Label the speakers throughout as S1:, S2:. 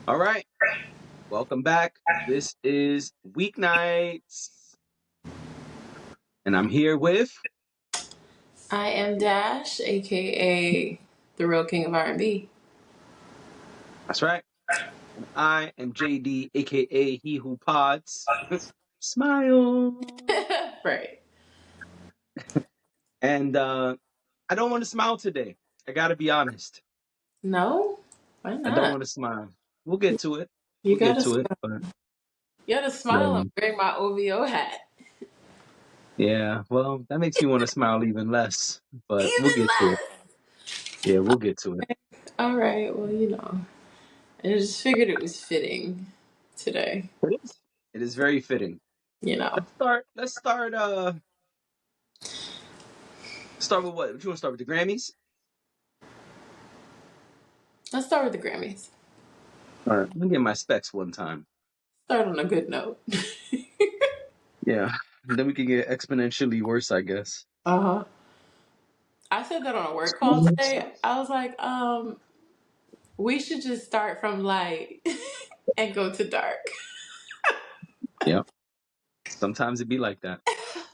S1: All right, welcome back. This is Weeknights, and I'm here with.
S2: I am Dash, aka the real king of R&B.
S1: That's right. And I am JD, aka He Who Pods. Smile.
S2: Right.
S1: And I don't want to smile today. I got to be honest.
S2: No? Why
S1: I don't
S2: not?
S1: want to smile. We'll get to it.
S2: You
S1: We'll get
S2: gotta
S1: to it.
S2: smile.
S1: But
S2: You gotta smile and
S1: yeah,
S2: wearing my OVO hat.
S1: yeah. Well, that makes me want to smile even less. But we'll
S2: Even
S1: get to it.
S2: less.
S1: Yeah, we'll get to it.
S2: All right. Well, I just figured it was fitting today.
S1: It is. It is very fitting.
S2: You know.
S1: Let's start. Start with what? You want to start with the Grammys?
S2: Let's start with the Grammys.
S1: All right, let me get my specs one time.
S2: Start on a good note.
S1: Yeah, then we can get exponentially worse, I guess.
S2: Uh-huh. I said that on a work call today. I was like, we should just start from light and go to dark.
S1: Yeah, sometimes it be like that.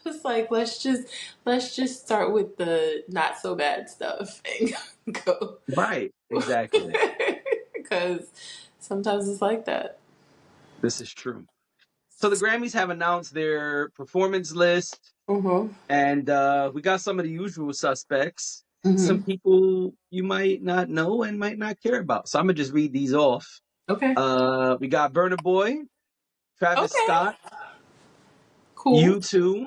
S2: It's like let's just start with the not so bad stuff and go
S1: Right, exactly.
S2: because sometimes it's like that.
S1: This is true. So the Grammys have announced their performance list,
S2: Mm-hmm.
S1: and we got some of the usual suspects. Some
S2: Mm-hmm.
S1: people you might not know and might not care about. So I'm gonna just read these off.
S2: Okay.
S1: We got Burna Boy, Travis
S2: Okay.
S1: Scott,
S2: Cool.
S1: U2,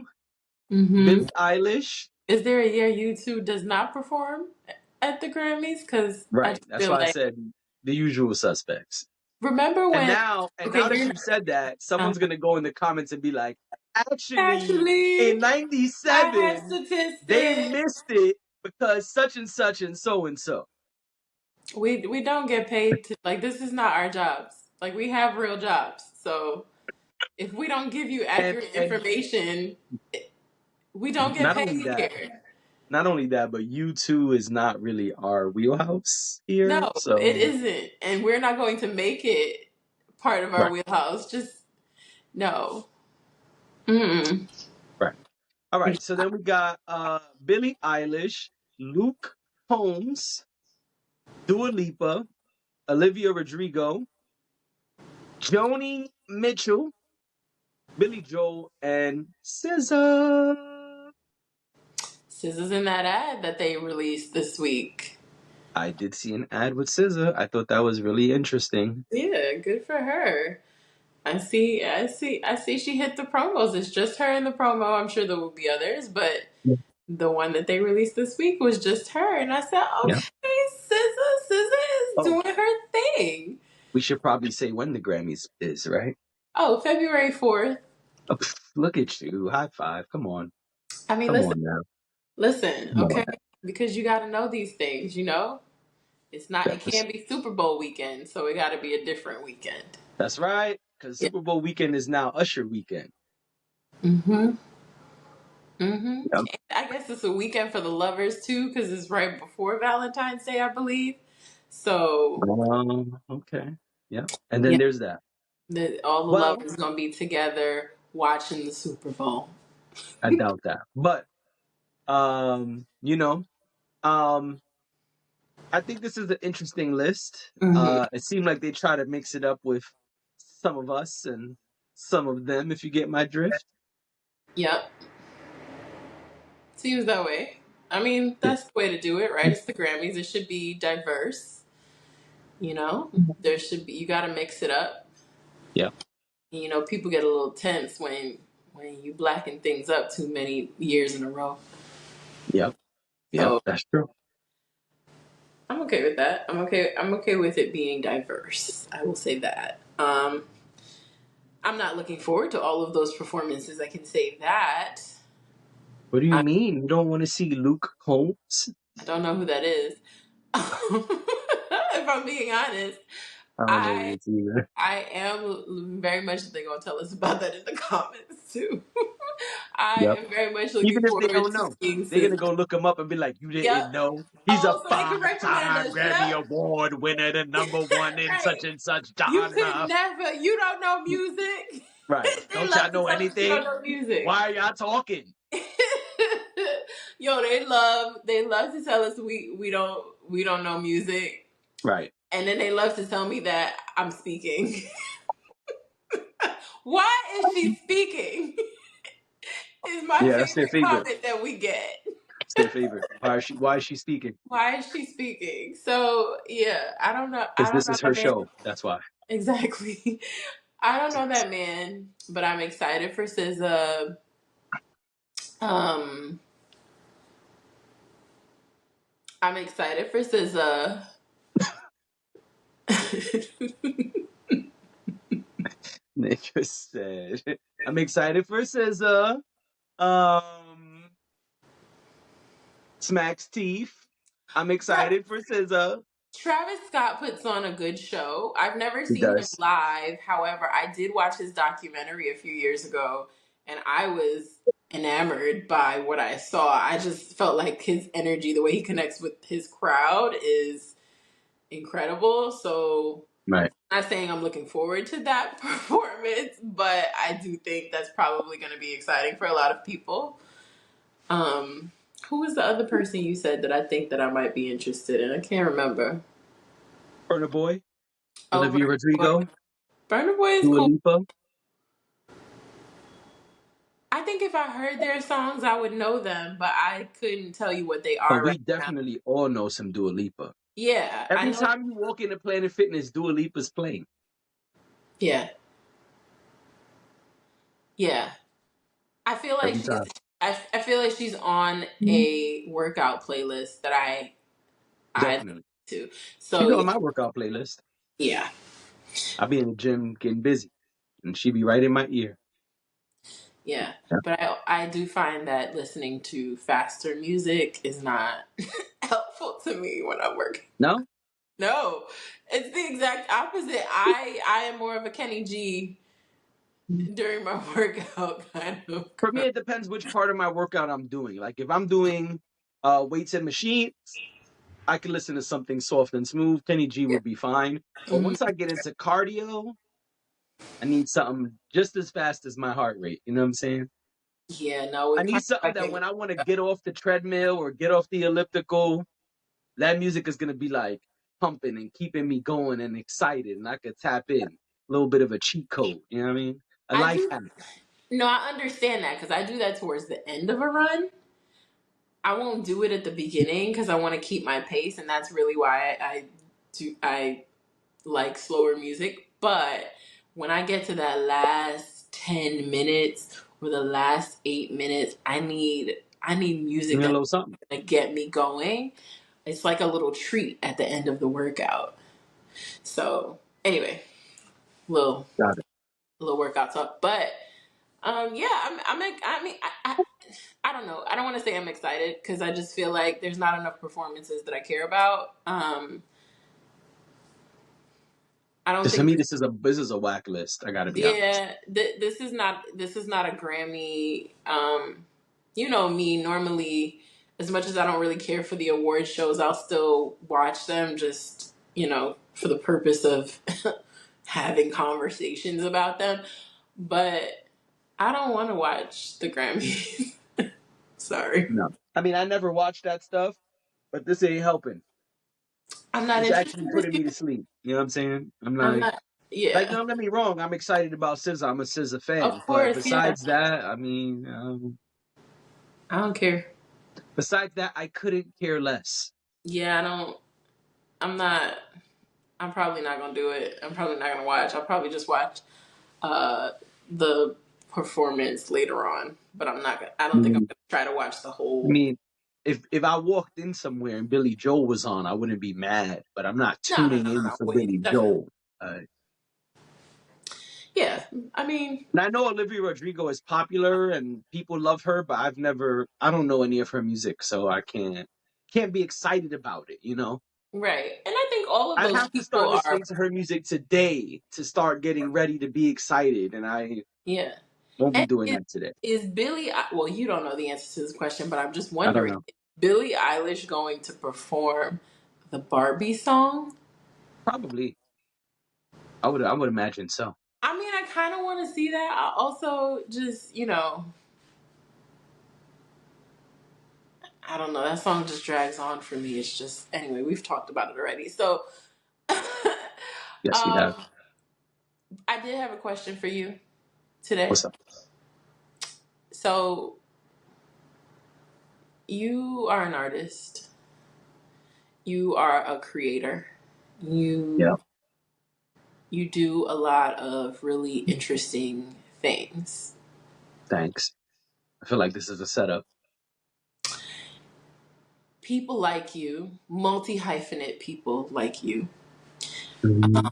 S2: Mm-hmm.
S1: Billie Eilish.
S2: Is there a year U2 does not perform at the Grammys? Because I
S1: Right.
S2: just
S1: That's
S2: feel
S1: why I
S2: like
S1: said the usual suspects.
S2: remember
S1: And
S2: when? Okay,
S1: now that
S2: you're
S1: you've said that,
S2: uh,
S1: someone's gonna go in the comments and be like, actually, in
S2: actually I have
S1: '97, they
S2: statistics.
S1: missed it because such and so and so.
S2: We don't get paid to like this is not our jobs. Like we have real jobs. So if we don't give you accurate
S1: And
S2: information, we don't get
S1: not only
S2: paid
S1: that,
S2: here.
S1: but U2 is not really our wheelhouse here.
S2: No, it
S1: So
S2: isn't. And we're not going to make it part of our
S1: right,
S2: wheelhouse. Just no. Mm-mm.
S1: right. All right. So then we got Billie Eilish, Luke Combs, Dua Lipa, Olivia Rodrigo, Joni Mitchell, Billy Joel, and SZA.
S2: SZA's in that ad that they released this week.
S1: I did see an ad with SZA. I thought that was really interesting.
S2: Yeah, good for her. I see she hit the promos. It's just her in the promo. I'm sure there will be others, but the one that they released this week was just her. And I said,
S1: Yeah.
S2: okay, SZA is
S1: Oh,
S2: doing her thing.
S1: we should probably say when the Grammys is, right?
S2: Oh, February 4th.
S1: Oh, look at you. High five. Come on.
S2: I mean,
S1: Come
S2: listen,
S1: on now.
S2: listen,
S1: Come on
S2: okay?
S1: now.
S2: Because you got to know these things, you know? It
S1: That's,
S2: can't be Super Bowl weekend, so it got to be a different weekend.
S1: that's right. Because
S2: Yeah.
S1: Super Bowl weekend is now Usher weekend.
S2: Mm-hmm. Mm-hmm.
S1: Yep.
S2: I guess it's a weekend for the lovers too, because it's right before Valentine's Day, I believe. So,
S1: Okay. Yeah. And then
S2: yeah,
S1: there's that.
S2: all the
S1: Well,
S2: lovers gonna be together watching the Super Bowl.
S1: I doubt that. But, you know, um, I think this is an interesting list.
S2: Mm-hmm.
S1: It seemed like they try to mix it up with some of us and some of them, if you get my drift.
S2: Yep, seems that way. I mean,
S1: Yeah.
S2: that's the way to do it, right? It's the Grammys. It should be diverse. You know, there should be. You got to mix it up.
S1: Yeah.
S2: People get a little tense when you blacken things up too many years in a row.
S1: Yep. Yep.
S2: So
S1: That's true.
S2: I'm okay with that. I'm okay with it being diverse. I will say that. I'm not looking forward to all of those performances. I can say that.
S1: What do you
S2: I,
S1: mean? You don't want to see Luke Combs?
S2: I don't know who that is. If I'm being honest,
S1: I don't know who
S2: I
S1: it's either.
S2: I am very much they're gonna tell us about that in the comments too. I
S1: Yep.
S2: am very much looking
S1: Even if they
S2: forward
S1: don't
S2: to
S1: know,
S2: seeing
S1: they're gonna
S2: SZA.
S1: go look him up and be like, "You didn't
S2: Yep.
S1: know he's a
S2: Oh, so they can recommend
S1: five-time
S2: us.
S1: Grammy
S2: Yep.
S1: Award winner, the number one in
S2: Right.
S1: such and such
S2: You could
S1: genre."
S2: never. You don't know music.
S1: Right?
S2: They
S1: Don't y'all
S2: love to
S1: know
S2: tell us we don't
S1: anything?
S2: know music.
S1: Why are y'all talking?
S2: Yo, they love to tell us we don't know music,
S1: Right.
S2: and then they love to tell me that I'm speaking. Why is she speaking? Is my
S1: Yeah, that's their
S2: favorite
S1: favorite.
S2: comment that we get.
S1: It's their favorite. Why is she speaking?
S2: Why is she speaking? So yeah, I don't know. I
S1: Because
S2: don't
S1: this
S2: know
S1: is her
S2: that man
S1: show. That's why.
S2: exactly. I don't know that man, but I'm excited for SZA. Um, I'm excited for SZA.
S1: Nigga said, "I'm excited for SZA. Um, smacks teeth. I'm
S2: Tra-
S1: excited for SZA."
S2: Travis Scott puts on a good show. I've never
S1: He
S2: seen him
S1: does.
S2: live. However, I did watch his documentary a few years ago, and I was enamored by what I saw. I just felt like his energy, the way he connects with his crowd, is incredible. So
S1: Right.
S2: I'm not saying I'm looking forward to that performance, but I do think that's probably going to be exciting for a lot of people. Um, who was the other person you said that I think that I might be interested in? I can't remember.
S1: Burna Boy,
S2: Oh,
S1: Olivia
S2: Burna Boy.
S1: Rodrigo,
S2: Burna Boy is
S1: Dua
S2: cool.
S1: Lipa.
S2: I think if I heard their songs, I would know them, but I couldn't tell you what they
S1: Oh,
S2: are right
S1: we
S2: now.
S1: definitely all know some Dua Lipa.
S2: Yeah, I
S1: Every
S2: know.
S1: time you walk into Planet Fitness, Dua Lipa's playing.
S2: Yeah, yeah. I feel like
S1: Every
S2: she's.
S1: time.
S2: I feel like she's on a workout playlist that I listen
S1: Definitely.
S2: to.
S1: She's
S2: So
S1: on
S2: yeah,
S1: my workout playlist.
S2: yeah,
S1: I be in the gym getting busy, and she be right in my ear.
S2: yeah.
S1: Yeah.
S2: But I do find that listening to faster music is not helpful to me when I'm working.
S1: No?
S2: No, it's the exact opposite. I am more of a Kenny G during my workout kind of
S1: For me,
S2: girl.
S1: it depends which part of my workout I'm doing. Like if I'm doing weights and machines, I can listen to something soft and smooth. Kenny G would be fine. But
S2: Mhm.
S1: once I get into cardio, I need something just as fast as my heart rate. You know what I'm saying?
S2: Yeah, no,
S1: I
S2: with
S1: need
S2: cardio, I
S1: something that
S2: can't
S1: when I want to
S2: go.
S1: get off the treadmill or get off the elliptical, that music is gonna be like pumping and keeping me going and excited, and I could tap in. A little bit of a cheat code. You know what I mean? A
S2: I
S1: life
S2: do.
S1: hack.
S2: No, I understand that because I do that towards the end of a run. I won't do it at the beginning because I want to keep my pace, and that's really why I like slower music. But when I get to that last 10 minutes or the last 8 minutes, I need
S1: Give
S2: music
S1: me a
S2: that's
S1: little something.
S2: gonna get me going. It's like a little treat at the end of the workout. So anyway, little
S1: Got it.
S2: little workout talk. But yeah, I mean, I don't know. I don't want to say I'm excited because I just feel like there's not enough performances that I care about. I don't
S1: To
S2: think
S1: me, this is a whack list. I gotta be honest.
S2: yeah, this is not a Grammy. You know me, normally as much as I don't really care for the award shows, I'll still watch them just, for the purpose of having conversations about them. But I don't want to watch the Grammys. Sorry.
S1: No. I mean, I never watched that stuff, but this ain't helping.
S2: I'm not
S1: It's
S2: interested
S1: actually
S2: this
S1: putting
S2: year.
S1: me to sleep. You know what I'm saying? I'm
S2: I'm
S1: like,
S2: not yeah.
S1: don't get me wrong. I'm excited about SZA. I'm a SZA fan.
S2: Of
S1: But
S2: course, yeah.
S1: besides that, I mean,
S2: I don't care.
S1: besides that, I couldn't care less.
S2: Yeah, I don't I'm not I'm probably not gonna do it. I'm probably not gonna watch. I'll probably just watch uh, the performance later on. But I
S1: I
S2: don't think I'm
S1: mean,
S2: gonna try to watch the
S1: I
S2: whole.
S1: mean, if I walked in somewhere and Billy Joel was on, I wouldn't be mad. But I'm not
S2: No, no, no,
S1: tuning
S2: no,
S1: in
S2: no.
S1: for
S2: Wait,
S1: Billy
S2: definitely.
S1: Joel. Uh,
S2: Yeah, I mean,
S1: and I know Olivia Rodrigo is popular and people love her, but I don't know any of her music, so I can't be excited about it. You know,
S2: right. And I think all of
S1: I'd
S2: those
S1: have to
S2: people
S1: start
S2: are.
S1: listening to her music today to start getting ready to be excited. And I
S2: Yeah.
S1: Won't be
S2: And
S1: doing that today.
S2: is Billie? Well, you don't know the answer to this question, but I'm just
S1: I don't
S2: wondering:
S1: know.
S2: is Billie Eilish going to perform the Barbie song?
S1: Probably. I would imagine so.
S2: I mean, I kind of want to see that. I also just, I don't know. That song just drags on for me. It's just anyway. We've talked about it already. So,
S1: Yes, we have.
S2: um, I did have a question for you today.
S1: What's up?
S2: So, you are an artist. You are a creator.
S1: Yeah.
S2: You do a lot of really interesting things.
S1: Thanks. I feel like this is a setup.
S2: People like you, multi hyphenate people like you,
S1: Mhm.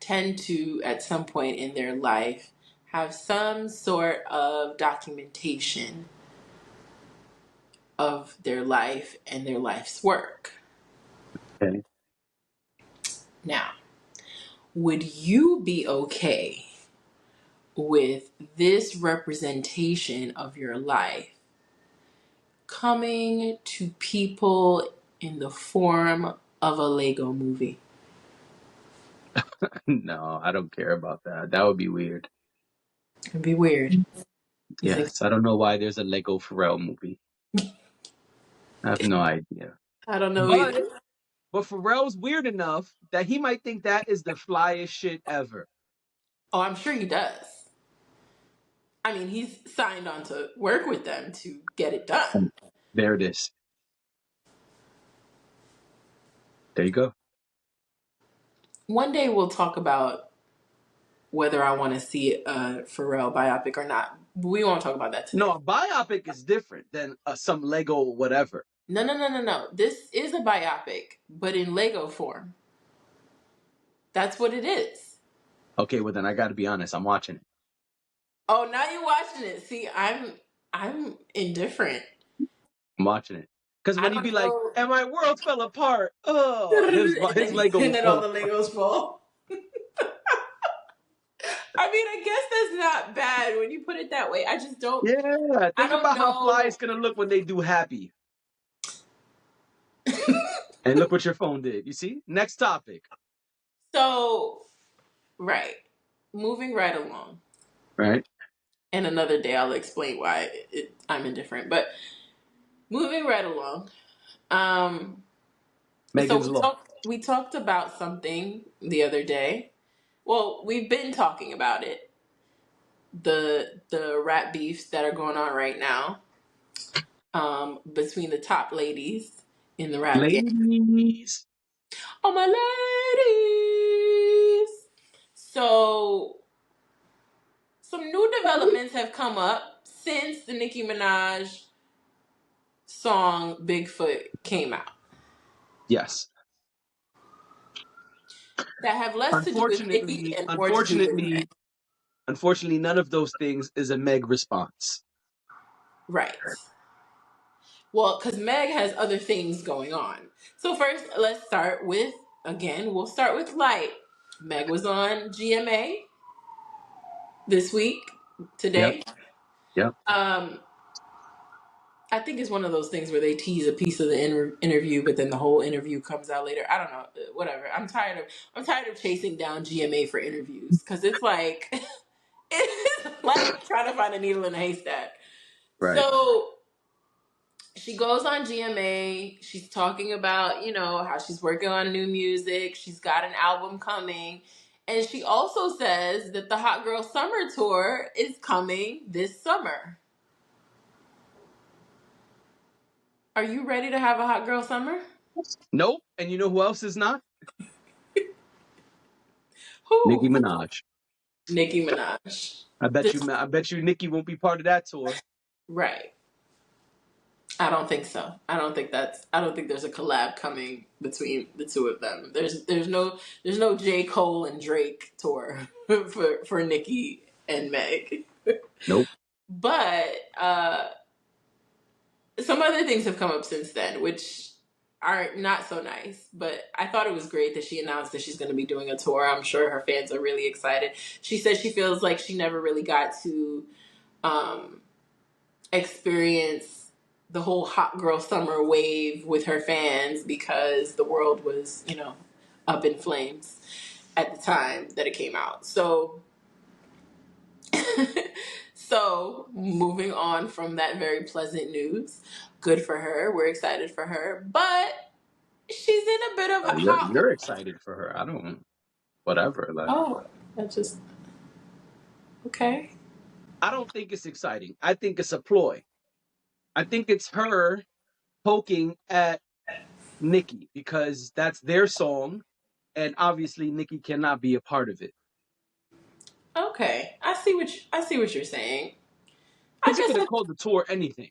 S2: tend to, at some point in their life, have some sort of documentation of their life and their life's work.
S1: Okay.
S2: Now, would you be okay with this representation of your life coming to people in the form of a Lego movie?
S1: No, I don't care about that. That would be weird.
S2: It'd be weird. You think?
S1: Yes, I don't know why there's a Lego Pharrell movie. I have no idea.
S2: I don't know
S1: But
S2: either.
S1: but Pharrell's weird enough that he might think that is the flyest shit ever.
S2: Oh, I'm sure he does. I mean, he's signed on to work with them to get it done.
S1: And there it is. There you go.
S2: One day we'll talk about whether I want to see a Pharrell biopic or not. We won't talk about that
S1: No,
S2: today.
S1: a biopic is different than some Lego whatever.
S2: No, no, no, no, no. This is a biopic, but in Lego form. That's what it is.
S1: Okay, well then I got to be honest. I'm watching it.
S2: Oh, now you're watching it. See, I'm indifferent.
S1: I'm watching it. Because
S2: I
S1: when you
S2: don't
S1: be like,
S2: know.
S1: and my world fell apart,
S2: and
S1: his
S2: then,
S1: Lego
S2: and
S1: will
S2: then all
S1: fall
S2: the
S1: apart.
S2: Legos fall. I mean, I guess that's not bad when you put it that way. I just don't.
S1: Yeah,
S2: I
S1: think
S2: don't
S1: about how fly
S2: know.
S1: it's gonna look when they do happy. And look what your phone did. You see? Next topic.
S2: So, right. Moving right along.
S1: Right?
S2: And another day I'll explain why I'm indifferent. But moving right along. Um, so
S1: Megan's Law.
S2: we talked about something the other day. Well, we've been talking about it. The rap beefs that are going on right now, between the top ladies in the rap game.
S1: Ladies.
S2: Oh my ladies. So some new developments have come up since the Nicki Minaj song Bigfoot came out
S1: Yes.
S2: that have less to do with Nicki
S1: Unfortunately,
S2: and more to do with Meg.
S1: unfortunately, unfortunately, none of those things is a Meg response.
S2: Right. Well, because Meg has other things going on. So first, let's start with, again, we'll start with light. Meg was on GMA this week,
S1: Yep.
S2: today.
S1: Yep.
S2: Um, I think it's one of those things where they tease a piece of the interview, but then the whole interview comes out later. I don't know, whatever. I'm tired of chasing down GMA for interviews because it's like it's like trying to find a needle in a haystack.
S1: Right.
S2: So she goes on GMA. She's talking about how she's working on new music. She's got an album coming, and she also says that the Hot Girl Summer Tour is coming this summer. Are you ready to have a hot girl summer?
S1: Nope. And you know who else is not? Nicki
S2: Who?
S1: Minaj.
S2: Nicki Minaj.
S1: I bet you.
S2: This,
S1: I bet you Nicki won't be part of that tour.
S2: right. I don't think so. I don't think there's a collab coming between the two of them. There's no J. Cole and Drake tour for Nicki and Meg.
S1: Nope.
S2: But some other things have come up since then, which are not so nice. But I thought it was great that she announced that she's going to be doing a tour. I'm sure her fans are really excited. She said she feels like she never really got to um, experience the whole hot girl summer wave with her fans because the world was, up in flames at the time that it came out. So, so moving on from that very pleasant news, good for her. We're excited for her, but she's in a bit of a hot.
S1: You're excited for her. I don't. Whatever. Like,
S2: Oh, that's just okay.
S1: I don't think it's exciting. I think it's a ploy. I think it's her poking at Nicki because that's their song, and obviously Nicki cannot be a part of it.
S2: Okay, I see what you're saying. I
S1: Because you
S2: guess
S1: could have called the tour anything.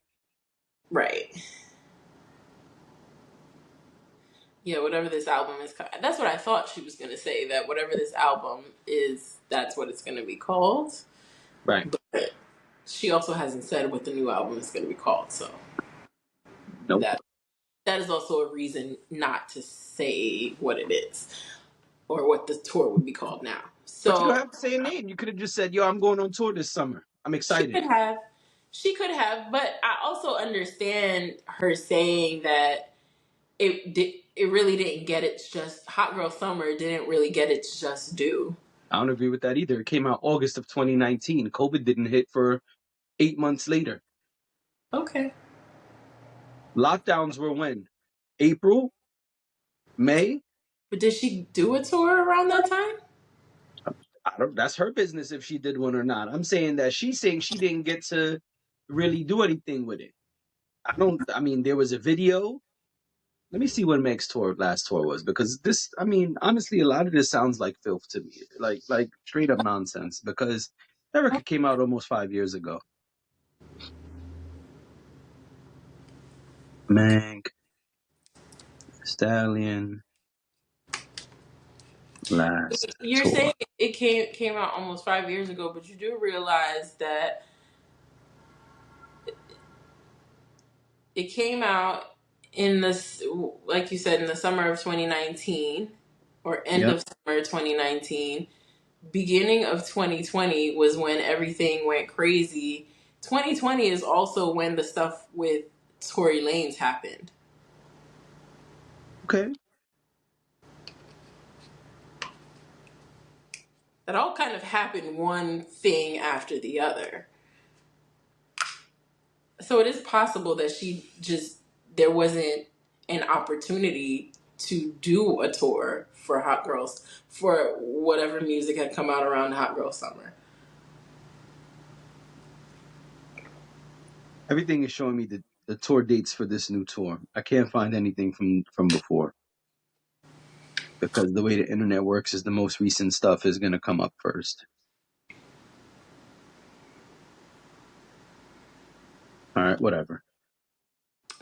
S2: right. Yeah, whatever this album is. That's what I thought she was going to say. That whatever this album is, that's what it's going to be called.
S1: Right.
S2: But she also hasn't said what the new album is going to be called. So
S1: Nope.
S2: that is also a reason not to say what it is or what the tour would be called now.
S1: But you don't
S2: So
S1: have to say a name. You could have just said, "Yo, I'm going on tour this summer. I'm
S2: she
S1: excited."
S2: could have, but I also understand her saying that it really didn't get its just Hot Girl Summer didn't really get its just due.
S1: I don't agree with that either. It came out August of 2019. COVID didn't hit for 8 months later.
S2: Okay.
S1: Lockdowns were when? April? May?
S2: But did she do a tour around that time?
S1: I don't, that's her business if she did one or not. I'm saying that she's saying she didn't get to really do anything with it. I mean, there was a video. Let me see when Meg's last tour was, because this, I mean, honestly, a lot of this sounds like filth to me. Like straight up nonsense, because Erica came out almost 5 years ago. Meg, Stallion, last
S2: You're
S1: tour.
S2: saying it came out almost 5 years ago, but you do realize that it came out in this, like you said, in the summer of 2019 or end
S1: Yep.
S2: of summer 2019. Beginning of 2020 was when everything went crazy. 2020 is also when the stuff with Tory Lanez happened.
S1: Okay.
S2: That all kind of happened one thing after the other. So it is possible that there wasn't an opportunity to do a tour for Hot Girls for whatever music had come out around Hot Girl Summer.
S1: Everything is showing me the tour dates for this new tour. I can't find anything from before, because the way the internet works is the most recent stuff is going to come up first. All right, whatever.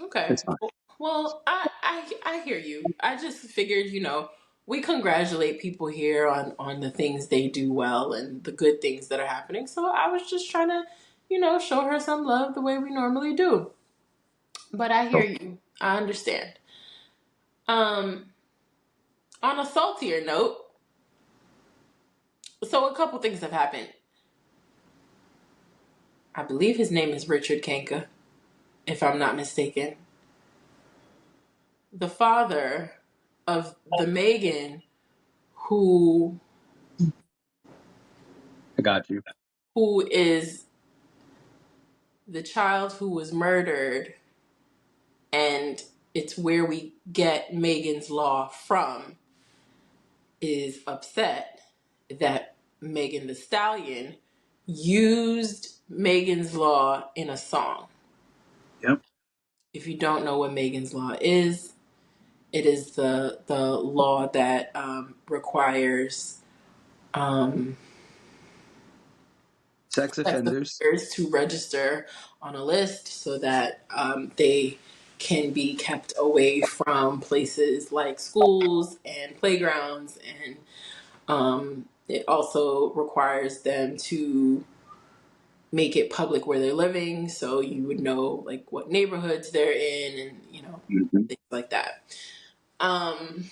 S2: Okay.
S1: It's fine.
S2: Well, I hear you. I just figured, we congratulate people here on the things they do well and the good things that are happening. So I was just trying to, show her some love the way we normally do. But I hear
S1: So,
S2: you. I understand. Um, on a saltier note, so a couple things have happened. I believe his name is Richard Kanka, if I'm not mistaken. The father of the Megan who
S1: I got you.
S2: who is the child who was murdered, and it's where we get Megan's Law from, is upset that Megan the Stallion used Megan's Law in a song.
S1: Yep.
S2: If you don't know what Megan's Law is, it is the law that requires um,
S1: Sex
S2: sex
S1: offenders.
S2: offenders to register on a list so that they can be kept away from places like schools and playgrounds, and it also requires them to make it public where they're living, so you would know like what neighborhoods they're in, and
S1: Mhm.
S2: things like that. Um,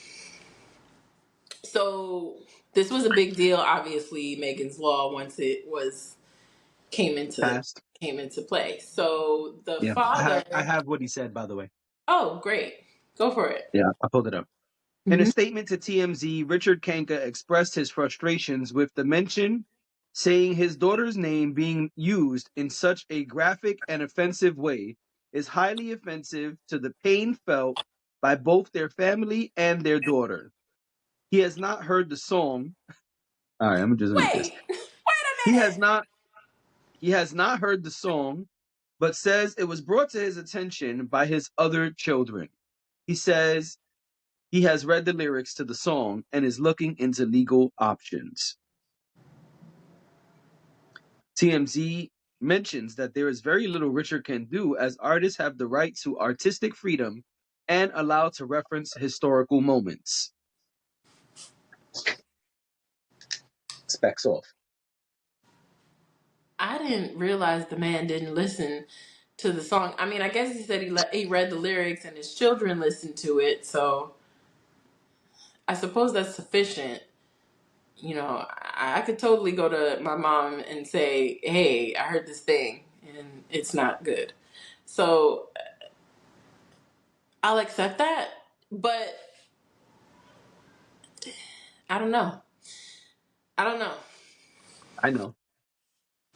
S2: so this was a big deal. Obviously, Megan's Law, once it was came into
S1: Past.
S2: came into play. So the
S1: Yeah. I
S2: father.
S1: have what he said, by the way.
S2: Oh, great! Go for it.
S1: Yeah, I pulled it up. In a
S2: Hmm.
S1: statement to TMZ, Richard Kanka expressed his frustrations with the mention, saying his daughter's name being used in such a graphic and offensive way is highly offensive to the pain felt by both their family and their daughter. He has not heard the song. All right, I'm gonna just read this.
S2: Wait, wait a
S1: He has
S2: minute.
S1: not he has not heard the song, but says it was brought to his attention by his other children. He says he has read the lyrics to the song and is looking into legal options. TMZ mentions that there is very little Richard can do as artists have the right to artistic freedom and allowed to reference historical moments. Specs off.
S2: I didn't realize the man didn't listen to the song. I mean, I guess he said he read the lyrics and his children listened to it, so I suppose that's sufficient. I could totally go to my mom and say, "Hey, I heard this thing and it's not good." So I'll accept that, but I don't know. I don't know.
S1: I know.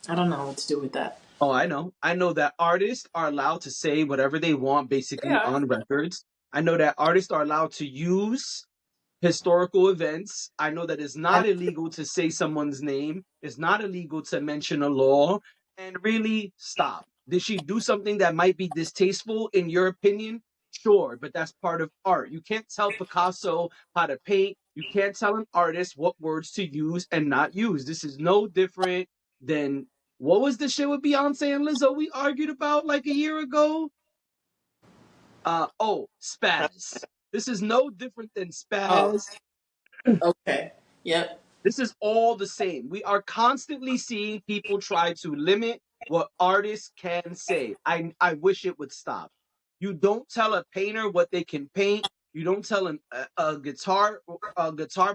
S2: I don't know what to do with that.
S1: Oh, I know. I know that artists are allowed to say whatever they want basically
S2: Yeah.
S1: on records. I know that artists are allowed to use historical events. I know that it's not illegal to say someone's name. It's not illegal to mention a law. And really, stop. Did she do something that might be distasteful in your opinion? Sure, but that's part of art. You can't tell Picasso how to paint. You can't tell an artist what words to use and not use. This is no different than what was the shit with Beyonce and Lizzo we argued about like a year ago? Spaz. This is no different than
S2: Oh,
S1: Spaz.
S2: okay. Yep.
S1: This is all the same. We are constantly seeing people try to limit what artists can say. I wish it would stop. You don't tell a painter what they can paint. You don't tell a guitar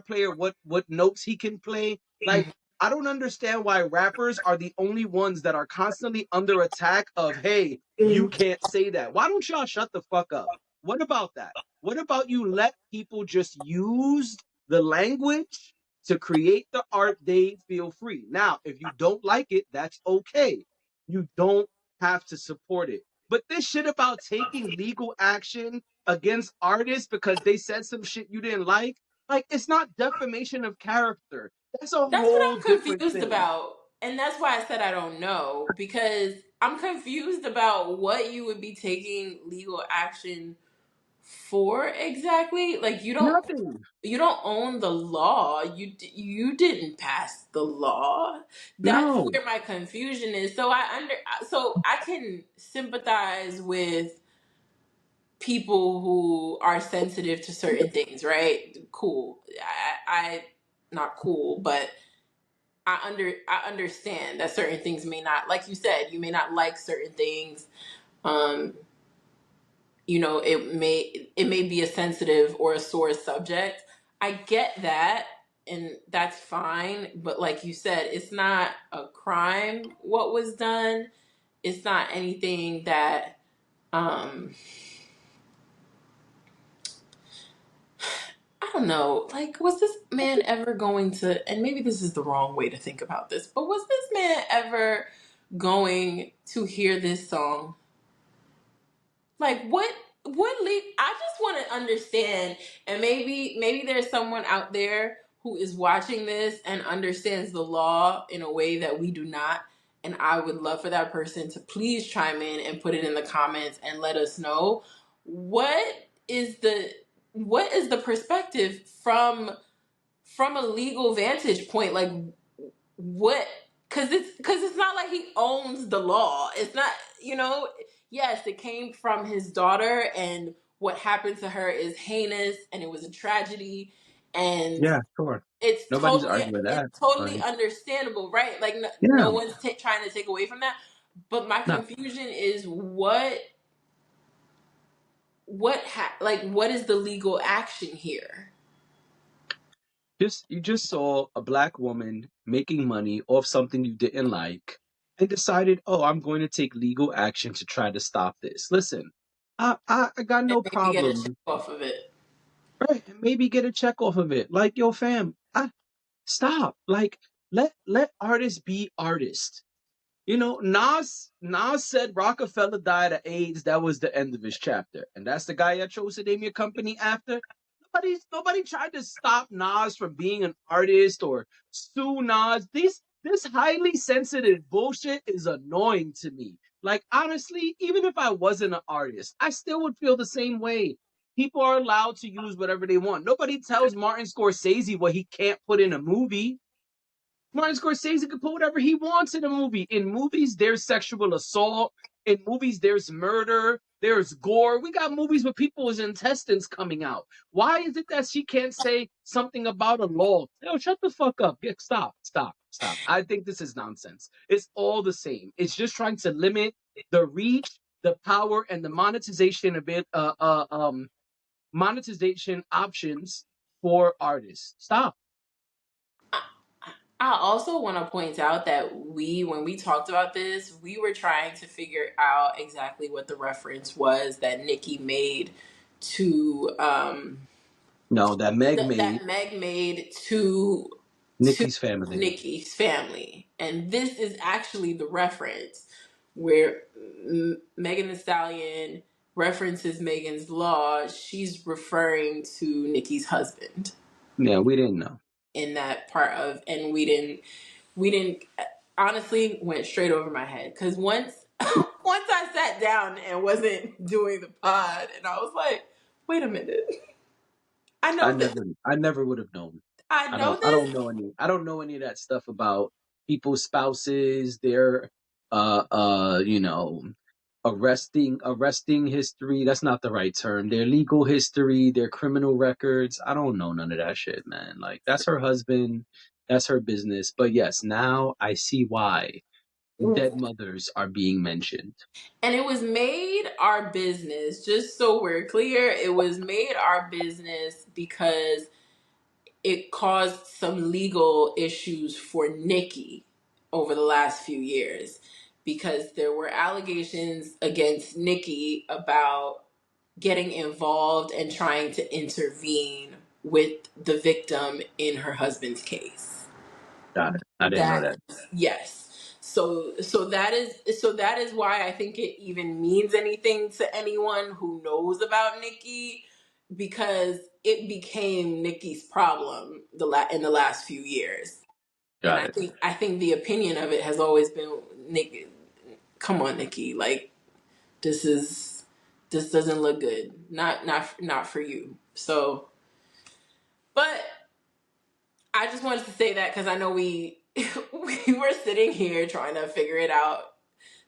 S1: player what notes he can play. Like,
S2: Mhm.
S1: I don't understand why rappers are the only ones that are constantly under attack of, hey, you can't say that. Why don't y'all shut the fuck up? What about that? What about you let people just use the language to create the art they feel free? Now, if you don't like it, that's okay. You don't have to support it. But this shit about taking legal action against artists because they said some shit you didn't like it's not defamation of character. That's a
S2: That's what
S1: whole
S2: I'm
S1: different
S2: confused
S1: thing.
S2: about. And that's why I said I don't know, because I'm confused about what you would be taking legal action for exactly. Like
S1: Nothing.
S2: you don't own the law. You didn't pass the law. That's
S1: No.
S2: where my confusion is. So I can sympathize with people who are sensitive to certain things, right? Cool. I not cool, but I understand that certain things may not, like you said, you may not like certain things. Um, it may be a sensitive or a sore subject. I get that, and that's fine. But like you said, it's not a crime what was done. It's not anything that um I don't know. Like, was this man ever going to, and maybe this is the wrong way to think about this, but was this man ever going to hear this song? Like, I just want to understand, and maybe there's someone out there who is watching this and understands the law in a way that we do not. And I would love for that person to please chime in and put it in the comments and let us know what is the what is the perspective from a legal vantage point. Like, what? Because it's not like he owns the law. It's not, yes, it came from his daughter, and what happened to her is heinous, and it was a tragedy, And
S1: Yeah, sure.
S2: it's
S1: Nobody's
S2: totally
S1: arguing with
S2: it's
S1: that.
S2: totally
S1: Like,
S2: understandable, right? Like no
S1: yeah,
S2: one's trying to take away from that. But my
S1: no.
S2: confusion is what is the legal action here?
S1: Just you just saw a black woman making money off something you didn't like and decided, oh, I'm going to take legal action to try to stop this. Listen, I got
S2: And
S1: no
S2: maybe get a check
S1: problem.
S2: off of it.
S1: Right. Maybe get a check off of it. Like, yo, fam, stop. Like, let artists be artists. You know, Nas said Rockefeller died of AIDS. That was the end of his chapter, and that's the guy that chose to name your company after. Nobody tried to stop Nas from being an artist or sue Nas. This highly sensitive bullshit is annoying to me. Like honestly, even if I wasn't an artist, I still would feel the same way. People are allowed to use whatever they want. Nobody tells Martin Scorsese what he can't put in a movie. Martin Scorsese can put whatever he wants in a movie. In movies, there's sexual assault. In movies, there's murder. There's gore. We got movies with people's intestines coming out. Why is it that she can't say something about a law? Yo, shut the fuck up. Yeah, stop. I think this is nonsense. It's all the same. It's just trying to limit the reach, the power, and the monetization of it. Monetization options for artists. Stop.
S2: I also want to point out that when we talked about this, we were trying to figure out exactly what the reference was that Nicki made to
S1: No, that Meg made
S2: that Meg made to
S1: Nikki's family.
S2: Nicki's family, and this is actually the reference where Megan Thee Stallion references Megan's Law. She's referring to Nicki's husband
S1: Yeah, we didn't know.
S2: in that part of, and we didn't honestly went straight over my head because once once I sat down and wasn't doing the pod, and I was like, wait a minute, I
S1: I
S2: know this,
S1: never I never would have known.
S2: I know
S1: I
S2: this.
S1: don't know any of that stuff about people's spouses, their you know, arresting history. That's not the right term. Their legal history, their criminal records. I don't know none of that shit, man. Like that's her husband, that's her business. But yes, now I see why dead mothers are being mentioned.
S2: And it was made our business, just so we're clear, it was made our business because it caused some legal issues for Nicki over the last few years because there were allegations against Nicki about getting involved and trying to intervene with the victim in her husband's case.
S1: Got it. I didn't know
S2: That
S1: that.
S2: yes. So that is why I think it even means anything to anyone who knows about Nikki, because it became Nikki's problem in the last few years. And
S1: Got
S2: I
S1: it.
S2: think I think the opinion of it has always been, Nikki, come on, Nikki, like this doesn't look good. Not for you. So, but I just wanted to say that because I know we we were sitting here trying to figure it out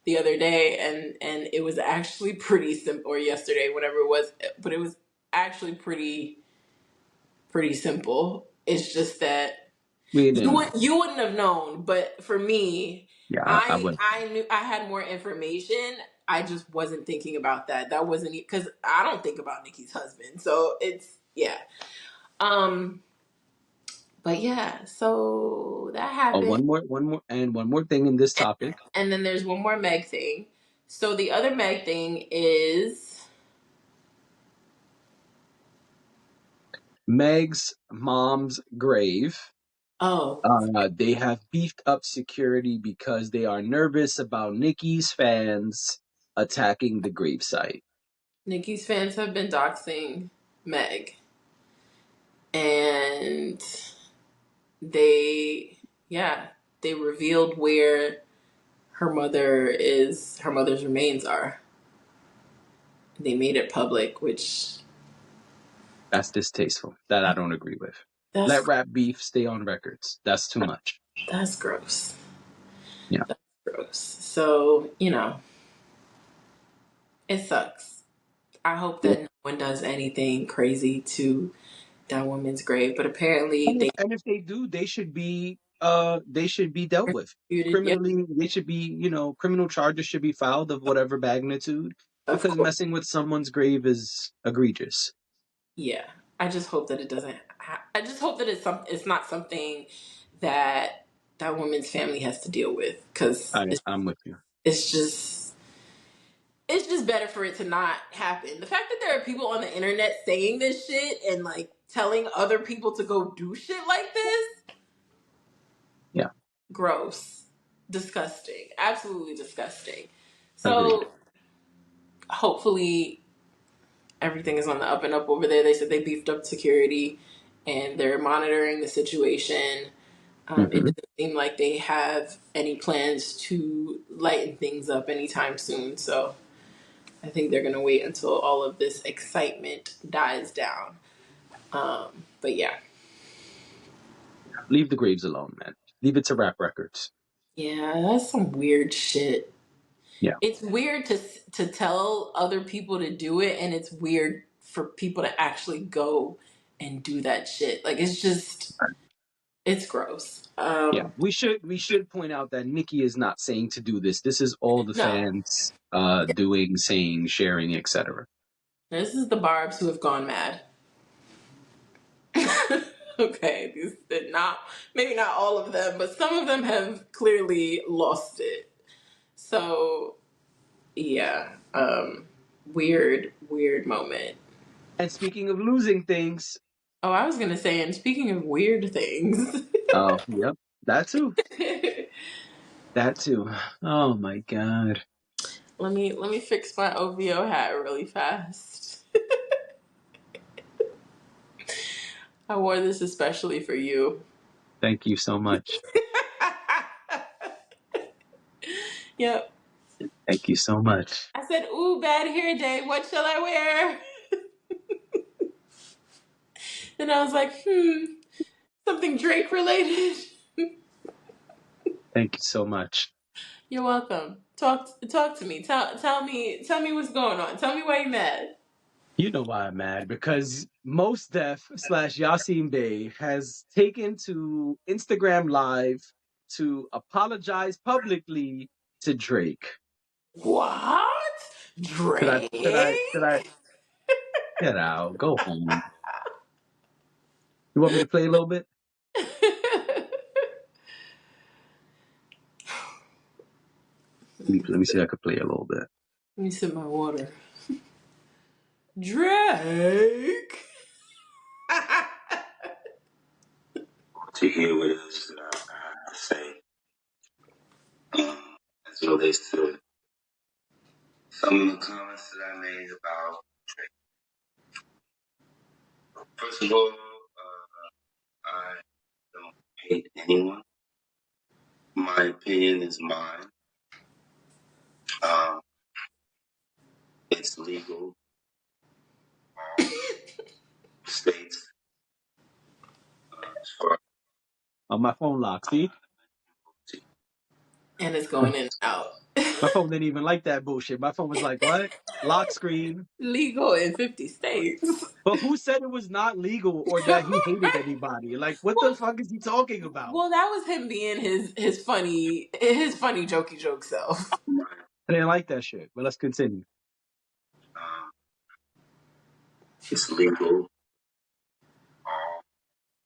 S2: the other day, and it was actually pretty simple, or yesterday, whatever it was, but it was actually pretty simple. It's just that
S1: We didn't know.
S2: you wouldn't have known, but for me,
S1: Yeah, I
S2: I
S1: wouldn't.
S2: I knew I had more information. I just wasn't thinking about that. That wasn't because I don't think about Nikki's husband, so it's yeah. Um, but yeah, so that
S1: Oh,
S2: happened.
S1: one more thing in this topic.
S2: And then there's one more Meg thing. So the other Meg thing is,
S1: Meg's mom's grave.
S2: oh,
S1: They have beefed up security because they are nervous about Nicki's fans attacking the gravesite.
S2: Nikki's fans have been doxing Meg. And they, yeah, they revealed where her mother's remains are. They made it public, which
S1: That's distasteful. That I don't agree with.
S2: that's
S1: Let rap beef stay on records. That's too much.
S2: that's gross.
S1: Yeah.
S2: That's gross. So, it sucks. I hope
S1: Yeah.
S2: that no one does anything crazy to that woman's grave, but apparently
S1: And if they do, they should be dealt with
S2: muted. Yep,
S1: criminally. They should be, criminal charges should be filed of whatever magnitude,
S2: of
S1: because
S2: course.
S1: messing with someone's grave is egregious.
S2: Yeah, I just hope that it doesn't. I just hope that it's not something that that woman's family has to deal with, because
S1: I'm with you.
S2: it's just it's just better for it to not happen. The fact that there are people on the internet saying this shit and like telling other people to go do shit like this,
S1: Yeah,
S2: gross, disgusting, absolutely disgusting.
S1: agreed.
S2: So hopefully everything is on the up and up over there. They said they beefed up security and they're monitoring the situation. It
S1: Hmm.
S2: doesn't seem like they have any plans to lighten things up anytime soon. So I think they're going to wait until all of this excitement dies down. But yeah.
S1: Leave the graves alone, man. Leave it to rap records.
S2: Yeah, that's some weird shit.
S1: Yeah,
S2: It's weird to tell other people to do it, and it's weird for people to actually go and do that shit. Like it's just it's gross.
S1: yeah. We should point out that Nikki is not saying to do this. This is all the
S2: No,
S1: fans doing, saying, sharing, etc.
S2: this is the Barbs who have gone mad. Okay, these not maybe not all of them, but some of them have clearly lost it. So yeah, weird moment.
S1: And speaking of losing things,
S2: Oh, I was gonna say, and speaking of weird things,
S1: oh, yep, that too. That too. Oh my God.
S2: let me fix my OVO hat really fast. I wore this especially for you.
S1: Thank you so much.
S2: Yep.
S1: Thank you so much.
S2: I said, "Ooh, bad hair day. What shall I wear?" And I was like, something Drake related.
S1: Thank you so much.
S2: You're welcome. Talk to me. Tell me what's going on. Tell me why you're mad.
S1: You know why I'm mad, because Most Def slash Yasiin Bey has taken to Instagram Live to apologize publicly to Drake.
S2: What?
S1: Should I, should I, should I
S2: Drake?
S1: get out? Go home. You want me to play a little bit? Let me see if I can play a little bit.
S2: Let me sip my water. Drake.
S1: To hear what it is that I have to say. As it relates to some of the comments that I made about Drake. First of all, I don't hate anyone. My opinion is mine. Um, it's legal. States. As far my phone locked. See,
S2: And it's going in and out.
S1: my phone didn't even like that bullshit. My phone was like, "What? Lock screen."
S2: Legal in 50 states.
S1: But who said it was not legal or that he hated anybody? Like, what the
S2: well,
S1: fuck is he talking about?
S2: well, that was him being his funny jokey joke self.
S1: I didn't like that shit. But let's continue. It's legal.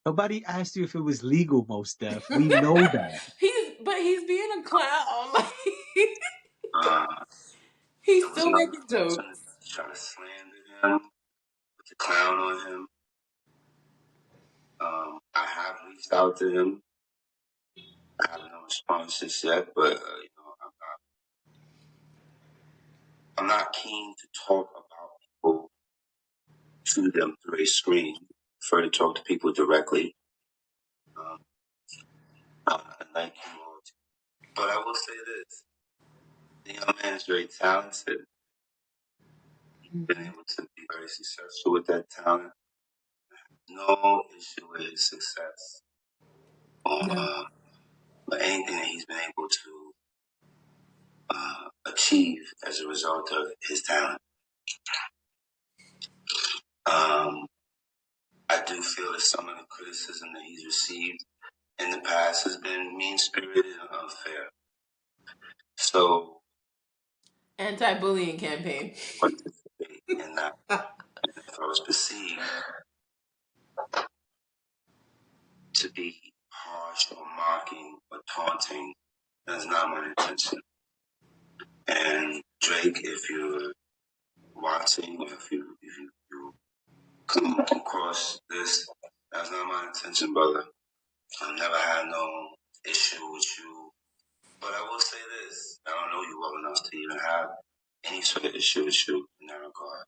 S1: Nobody asked you if it was legal, Most Def. We know that.
S2: He's being a clown. Like he's still making jokes.
S1: Trying to slander him, put the clown on him. I have reached out to him. I have no responses yet, but I'm not keen to talk about people to them through a screen. I prefer to talk to people directly. Like you all. But I will say this: the young man is very talented. He's been able to be very successful with that talent. No issue with his success.
S2: No.
S1: But anything that he's been able to achieve as a result of his talent. I do
S3: but some of the criticism that he's received in the past has been mean-spirited and unfair. So,
S2: anti-bullying campaign.
S3: participate in that. If I was perceived to be harsh or mocking or taunting, that's not my intention. And Drake, if you're watching, or if you come across this, that's not my intention, brother. I've never had no issue with you. But I will say this, I don't know you well enough to even have any sort of issue with you in that regard.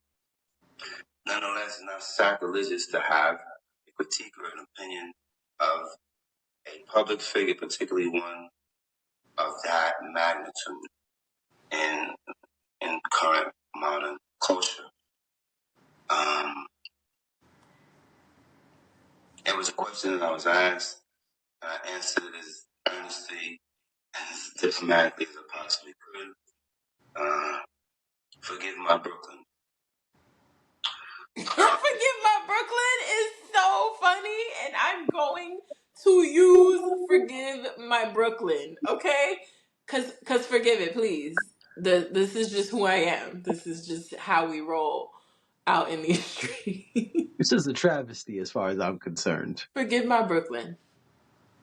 S3: Nonetheless, it's not sacrilegious to have a critique or an opinion of a public figure, particularly one of that magnitude in current modern culture. It was a question that I was asked, and I answered it as earnestly and as diplomatically as I possibly could. Forgive my Brooklyn.
S2: Forgive my Brooklyn is so funny, and I'm going to use forgive my Brooklyn, okay? Cause forgive it, please. This is just who I am. This is just how we roll out in these streets.
S1: This is a travesty as far as I'm concerned.
S2: Forgive my Brooklyn.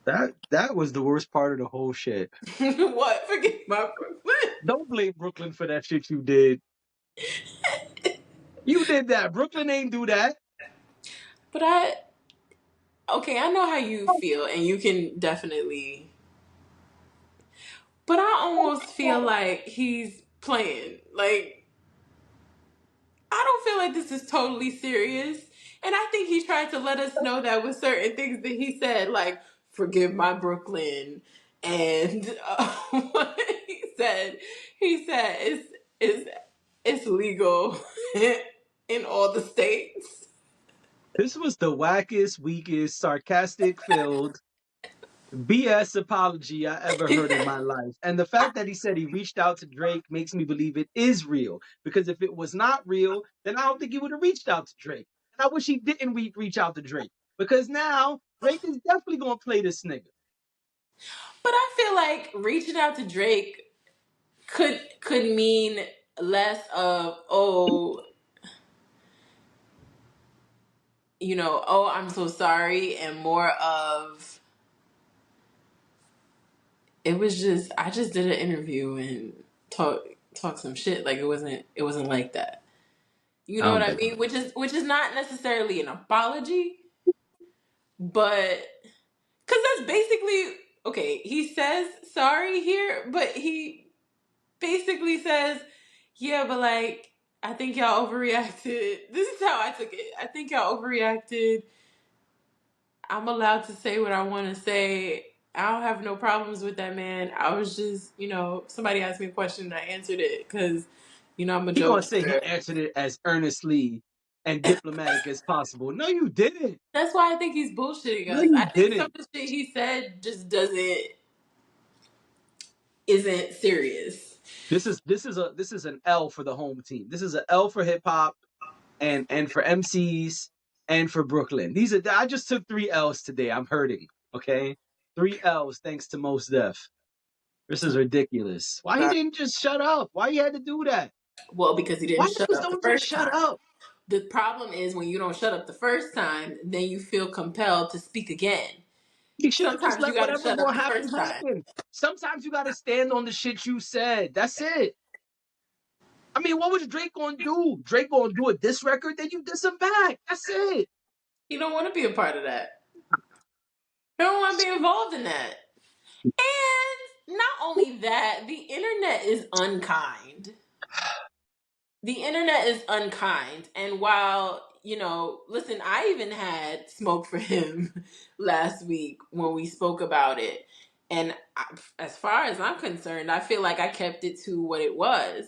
S1: That was the worst part of the whole shit.
S2: What? Forgive my Brooklyn.
S1: Don't blame Brooklyn for that shit you did. You did that. Brooklyn ain't do that.
S2: But I know how you feel, and you can definitely. But I almost feel like he's playing. Like, I don't feel like this is totally serious. And I think he tried to let us know that with certain things that he said, like, forgive my Brooklyn. And what he said it's legal in all the states.
S1: This was the wackest, weakest, sarcastic filled BS apology I ever heard in my life. And the fact that he said he reached out to Drake makes me believe it is real. Because if it was not real, then I don't think he would have reached out to Drake. And I wish he didn't reach out to Drake. Because now Drake is definitely going to play this nigga.
S2: But I feel like reaching out to Drake could mean less of, oh, oh, I'm so sorry, and more of, it was just, I just did an interview and talk some shit. Like, it wasn't like that. You
S1: I
S2: know what
S1: don't
S2: I
S1: think
S2: mean? Which is not necessarily an apology, but because that's basically, okay, he says sorry here, but he basically says, yeah, but like, I think y'all overreacted. This is how I took it. I think y'all overreacted. I'm allowed to say what I want to say. I don't have no problems with that, man. I was just, somebody asked me a question and I answered it because, I'm a
S1: he gonna say he
S2: jokester.
S1: answered it as earnestly and diplomatic as possible. No, you didn't.
S2: That's why I think he's bullshitting
S1: No,
S2: us. I
S1: you
S2: think some
S1: didn't.
S2: of the shit he said just isn't serious.
S1: This is an L for the home team. This is an L for hip hop and for MCs and for Brooklyn. I just took 3 L's today. I'm hurting. Okay, 3 L's thanks to Mos Def. This is ridiculous. Why he didn't just shut up? Why he had to do that?
S2: Well, because he
S1: Why
S2: didn't shut
S1: niggas
S2: up the
S1: don't just
S2: first
S1: shut
S2: time.
S1: up?
S2: The problem is when you don't shut up the first time, then you feel compelled to speak again.
S1: He should have just
S2: Sometimes you
S1: let
S2: got to
S1: whatever's
S2: shut up
S1: gonna
S2: the
S1: happen
S2: first time.
S1: happen. Sometimes you gotta stand on the shit you said. That's it. I mean, what was Drake gonna do? Drake gonna do a diss record, then you diss him back. That's it.
S2: You don't want to be a part of that. You don't want to be involved in that. And not only that, the internet is unkind. The internet is unkind. And while, listen, I even had smoke for him last week when we spoke about it. And as far as I'm concerned, I feel like I kept it to what it was.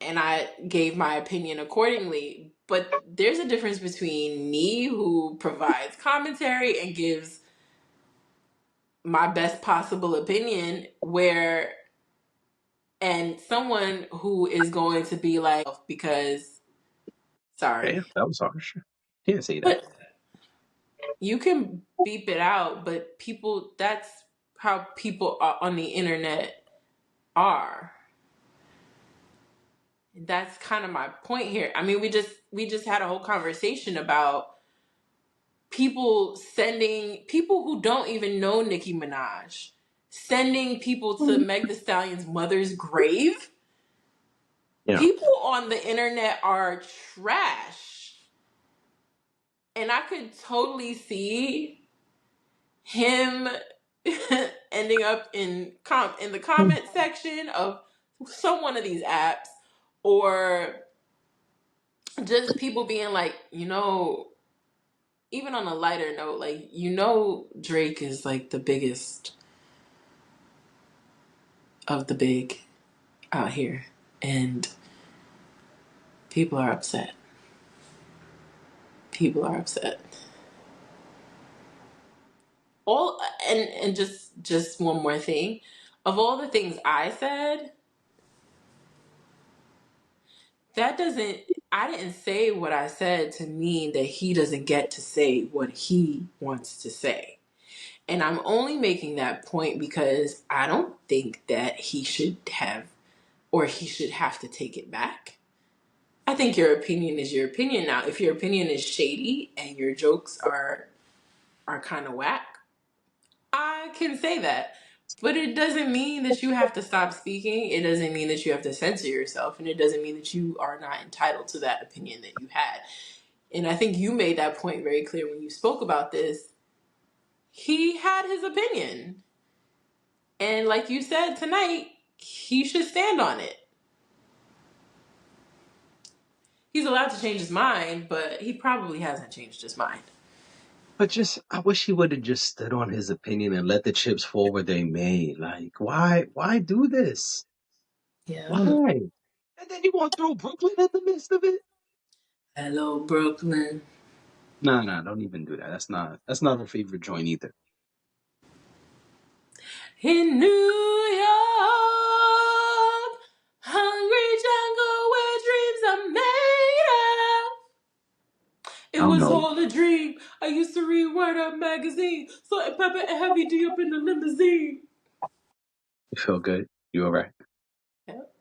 S2: And I gave my opinion accordingly. But there's a difference between me, who provides commentary and gives my best possible opinion, and someone who is going to be like, because
S1: Damn,
S2: sorry.
S1: that was harsh. Can't say that.
S2: But You can beep it out, but people, that's how people are on the internet are. That's kind of my point here. I mean, we just had a whole conversation about people who don't even know Nicki Minaj sending people to Meg The Stallion's mother's grave.
S1: Yeah.
S2: People on the internet are trash. And I could totally see him ending up in the comment section of some one of these apps, or just people being like, even on a lighter note, like, Drake is like the biggest of the big out here, and people are upset. People are upset. All and just one more thing. Of all the things I said, that doesn't I didn't say what I said to mean that he doesn't get to say what he wants to say. And I'm only making that point because I don't think that he should have to take it back. I think your opinion is your opinion. Now, if your opinion is shady and your jokes are kind of whack, I can say that. But it doesn't mean that you have to stop speaking. It doesn't mean that you have to censor yourself. And it doesn't mean that you are not entitled to that opinion that you had. And I think you made that point very clear when you spoke about this. He had his opinion. And like you said tonight, he should stand on it. He's allowed to change his mind, but he probably hasn't changed his mind.
S1: But I wish he would have just stood on his opinion and let the chips fall where they may. Like, why do this?
S2: Yeah.
S1: Why? And then you want to throw Brooklyn in the midst of it?
S2: Hello, Brooklyn.
S1: No, don't even do that. That's not her favorite joint either.
S2: In New York, hungry jungle where dreams are made of. It
S1: I don't
S2: was
S1: know.
S2: all a dream. I used to read Word Up magazine. Salt and pepper and heavy D up in the limousine.
S1: You feel good? You all right?
S2: Yep.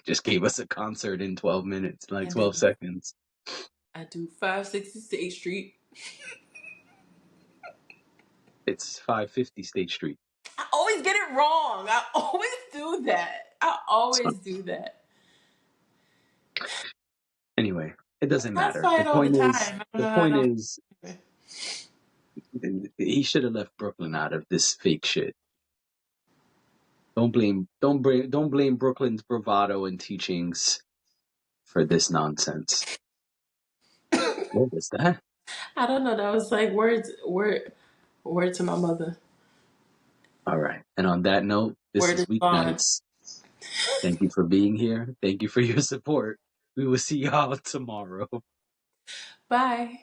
S1: Just gave us a concert in 12 minutes, like
S2: And
S1: 12 seconds.
S2: I do 560 State Street.
S1: It's 550 State Street.
S2: I always get it wrong. I always do that. I
S1: So,
S2: always do that.
S1: anyway, it doesn't
S2: That's
S1: matter.
S2: fight all the time. I don't
S1: The
S2: know how I
S1: point
S2: don't.
S1: is, he should have left Brooklyn out of this fake shit. Don't blame Brooklyn's bravado and teachings for this nonsense. What was that?
S2: I don't know. That was like word to my mother.
S1: All right. And on that note, this
S2: Word
S1: is
S2: is bond.
S1: Weeknights. Thank you for being here. Thank you for your support. We will see y'all tomorrow.
S2: Bye.